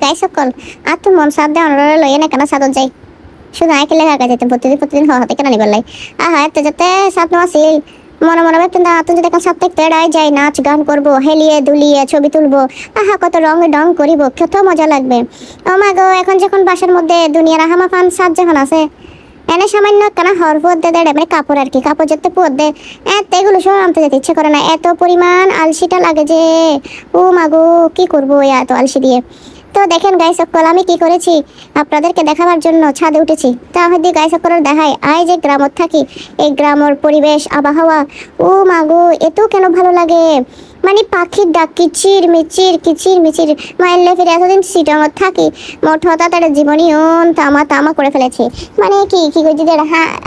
গাই সকল আর তো মন সাথ দেওয়া লইয়ে না কেন সাদত যাই শুধু আয় খেলে কাকা যেতে প্রতিদিন হওয়া হতে কেন নিবার লাই আহা এত যাতে সাত নেওয়া ছিল মনে মনে ভাবতেন না তুমি যদি এখন সাত থেকে তেড়াই যাই নাচ গান করবো হেলিয়ে দুলিয়ে ছবি তুলবো আহা কত রঙে ডং করিব কত মজা লাগবে ও মা গো এখন যখন বাসার মধ্যে দুনিয়ার আহামা ফান সাত যখন আছে এনে সামান্য কেন হরফত দে দেড়ে মানে কাপড় আর কি কাপড় যেতে পুয়ার দে এগুলো সব আনতে যেতে ইচ্ছে করে না এত পরিমাণ আলসিটা লাগে যে ও মাগো কি করবো এত আলসি দিয়ে তো দেখেন গাই সকল আমি কি করেছি আপনাদেরকে দেখাবার জন্য ছাদে উঠেছি তা হয়তো গাই সকলের দেখায় আয় যে গ্রামত থাকি এই গ্রামের পরিবেশ আবহাওয়া ও মাগো এত কেন ভালো লাগে মানে পাখির ডাক কিচির মিচির মায়ের ফিরে এতদিন সিটামত থাকি মোট হতা তার জীবনী তামা তামা করে ফেলেছে মানে কি করছি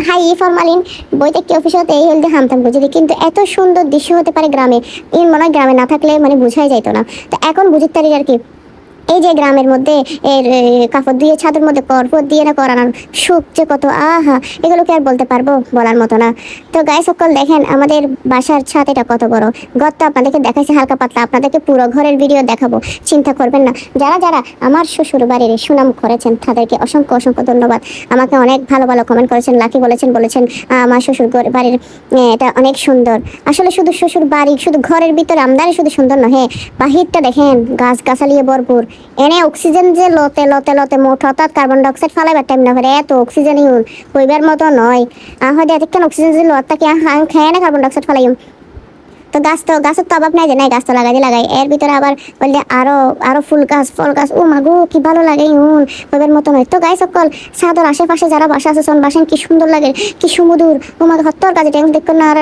হাই ফরমালিন বইতে কি অফিসে হতে এই হলদে হামতাম বুঝি কিন্তু এত সুন্দর দৃশ্য হতে পারে গ্রামে এই মনে হয় গ্রামে না থাকলে মানে বোঝাই যাইতো না তো এখন বুঝতে পারি আর কি এই যে গ্রামের মধ্যে এর কাপড় দিয়ে ছাদের মধ্যে করপট দিয়ে না করানোর সুখ যে কত আহা এগুলোকে আর বলতে পারবো বলার মতো না তো গায়ে সকল দেখেন আমাদের বাসার ছাদ এটা কত বড় ঘরটা আপনাদেরকে দেখাইছি হালকা পাতলা আপনাদেরকে পুরো ঘরের ভিডিও দেখাবো চিন্তা করবেন না যারা যারা আমার শ্বশুর বাড়ির সুনাম করেছেন তাদেরকে অসংখ্য ধন্যবাদ আমাকে অনেক ভালো ভালো কমেন্ট করেছেন লাকি বলেছেন আমার শ্বশুর বাড়ির এটা অনেক সুন্দর আসলে শুধু শ্বশুর বাড়ি শুধু ঘরের ভিতরে আমদানি শুধু সুন্দর নয় বাহিরটা দেখেন গাছ গাছালিয়ে ভরপুর এনে অক্সিজেন যে লতে লতে লতে মোট হঠাৎ কার্বন ডাইঅক্সাইড ফালাইবার টাইম না করে এত অক্সিজেন হইবার মতো নয় হয়তো এতক্ষণ অক্সিজেন যে লতা কি খেয়ে না কার্বন ডাইঅক্সাইড ফালাইম তো গাছের তো অভাব নাই যে নাই গাছ তো লাগাই এর ভিতরে আবার বললে আরো ফুল গাছ ফল গাছ ও মাগো কি ভালো লাগে ওইবার মতো নয় তো গাই সকল সাদর আশেপাশে যারা বাসা আছে শোন বাসেন কি সুন্দর লাগে কি সুমধুর ও মাগো হত্তর কাজে টাইম দেখুন না আর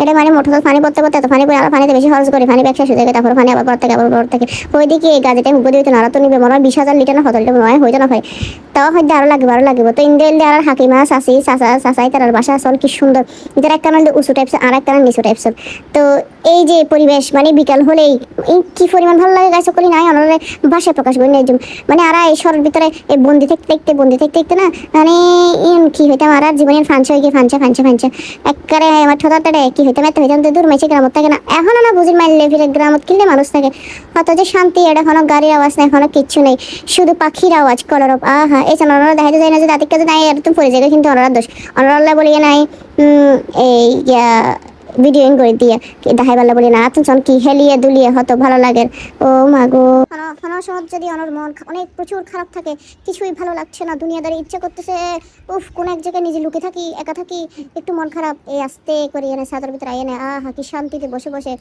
এটা মানে মোটর পানি পড়তে তো পানি পড়ে আর পানিতে বেশি খরচ করে পানি ব্যবসা সুযোগ তারপর পানি আবার পর থেকে ওইদিকে এই গাছে টাইম উপরে না তো নিবে মনে হয় 20,000 লিটার না হতলটা নয় হইতো না হয় তাও হয়তো আরো লাগবে তো ইন্ডিয়া আর হাকিমা চাচাই তার বাসা আসল কি সুন্দর এদের এক কারণ উঁচু টাইপস আর এক কারণ নিচু টাইপস তো এই যে পরিবেশ মানে বিকাল হলেই কি পরিমাণ ভালো লাগে গাছ করি নাই ওনারা ভাষায় প্রকাশ করি নাই মানে আর এই শহরের ভিতরে এই বন্দি থাকতে না মানে কি হইতাম আর জীবনের ফাঁসে হয়ে গিয়ে ফাঁসে একবারে আমার ঠোঁটাটারে কি হইতাম এত হইতাম তো দূর মেছে গ্রামত থাকে না এখনো না বুঝি মাইলে ফিরে গ্রামত কিনলে মানুষ থাকে হয়তো যে শান্তি এটা এখনো গাড়ির আওয়াজ নেই এখনো কিচ্ছু নেই শুধু পাখির আওয়াজ কলরব আহা এই জন্য ওনারা দেখাতে যায় না যে তাদের কাছে নাই একদম পড়ে যায় কিন্তু ওনারা দোষ ওনারা বলিয়ে নাই এই ভিডিও করে দিয়ে দেখাই পারলে বলি না আতন কি হেলিয়ে দুলিয়ে হতো ভালো লাগে ও মাগো সময় যদি আমার মন অনেক প্রচুর খারাপ থাকে কিছুই ভালো লাগছে না দুনিয়াদারি ইচ্ছে করতেছে উফ কোন এক জায়গায় নিজে লুকে থাকি একা থাকি একটু মন খারাপ এই আস্তে করে এনে ছাদের ভিতরে এনে আহা কি শান্তিতে বসে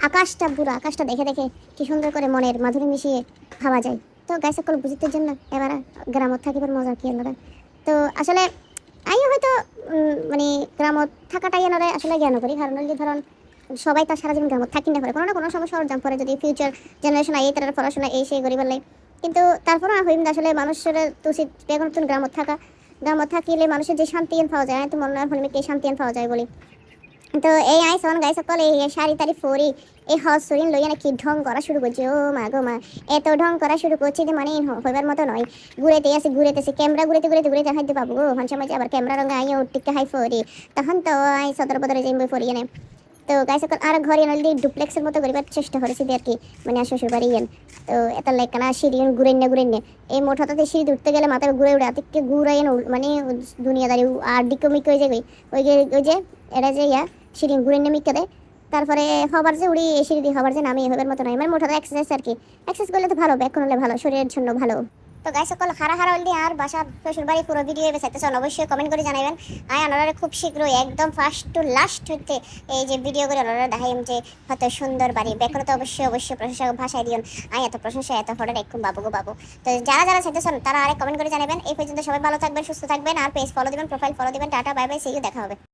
আকাশটা দেখে কি সুন্দর করে মনের মাধুরী মিশিয়ে ভাবা যায় তো গাছ সকল বুঝতে জন্য এবার গ্রামত থাকিবার মজা কি আলাদা তো আসলে আমিও হয়তো মানে গ্রামত থাকাটাই এনারা আসলে জ্ঞান করি কারণ যে ধরুন সবাই তার সারা জীবন গ্রামত থাকি না করে কোনো না কোনো সময় শহর জাম পরে যদি ফিউচার জেনারেশন আই তারা পড়াশোনা এই সেই গরিব লাই কিন্তু তারপরও হইম আসলে মানুষের উচিত এখন গ্রামত থাকিলে মানুষের যে শান্তি পাওয়া যায় তো মনে হয় কে শান্তি পাওয়া যায় বলি তো এই আইসন গাই সকল এই শাড়ি তারি ফরি এই হজ সরিন লইয়া নাকি ঢং করা শুরু করছে ও মা গো মা এত ঢং করা শুরু করছে যে মানে হইবার মতো নয় ঘুরেতেছি ক্যামেরা ঘুরেতে হাইতে পাবো গো হন সময় আবার ক্যামেরা রঙে আইও টিকে হাই ফরি তখন তো আই সদর বদরে যাই বই ফরি এনে তো গাই সকল আর ঘরে নলি ডুপ্লেক্সের মতো করিবার চেষ্টা করেছি আর কি মানে শ্বশুর বাড়ি ইয়েন তো এত লেখানা সিঁড়ি ঘুরে এই মোট হঠাৎ সিঁড়ি উঠতে গেলে মাথায় ঘুরে উঠে আতিককে ঘুরাইন মানে দুনিয়াদারি আর ডিকমিক হয়ে যাবে ওই যে এটা যে সিঁড়ি ঘুরে মিকে দেয় তারপরে হবার যে উড়ি সিঁড়ি দিয়ে হবার যে নামে হবার মতো নয় মানে মোট এক্সারসাইজ আর কি এক্সারসাইজ করলে তো ভালো ব্যাকরণ হলে ভালো শরীরের জন্য ভালো তো গাই সকল হারা হলদি আর বাসা শ্বশুর বাড়ি পুরো ভিডিও চাইতেছেন অবশ্যই কমেন্ট করে জানাবেন ওনারা খুব শীঘ্রই একদম ফার্স্ট টু লাস্ট হইতে এই যে ভিডিও করে ওনারা দেখাইম যে হয়তো সুন্দর বাড়ি ব্যাকরণ তো অবশ্যই প্রশংসা ভাষায় দিন এত প্রশংসা এত ফটো একদম বাবু তো যারা চাইতেছেন তারা আরেক কমেন্ট করে জানাবেন এই পর্যন্ত সবাই ভালো থাকবেন সুস্থ থাকবেন আর পেজ ফলো দিবেন প্রোফাইল ফলো দিবেন tata bye bye see you দেখা হবে।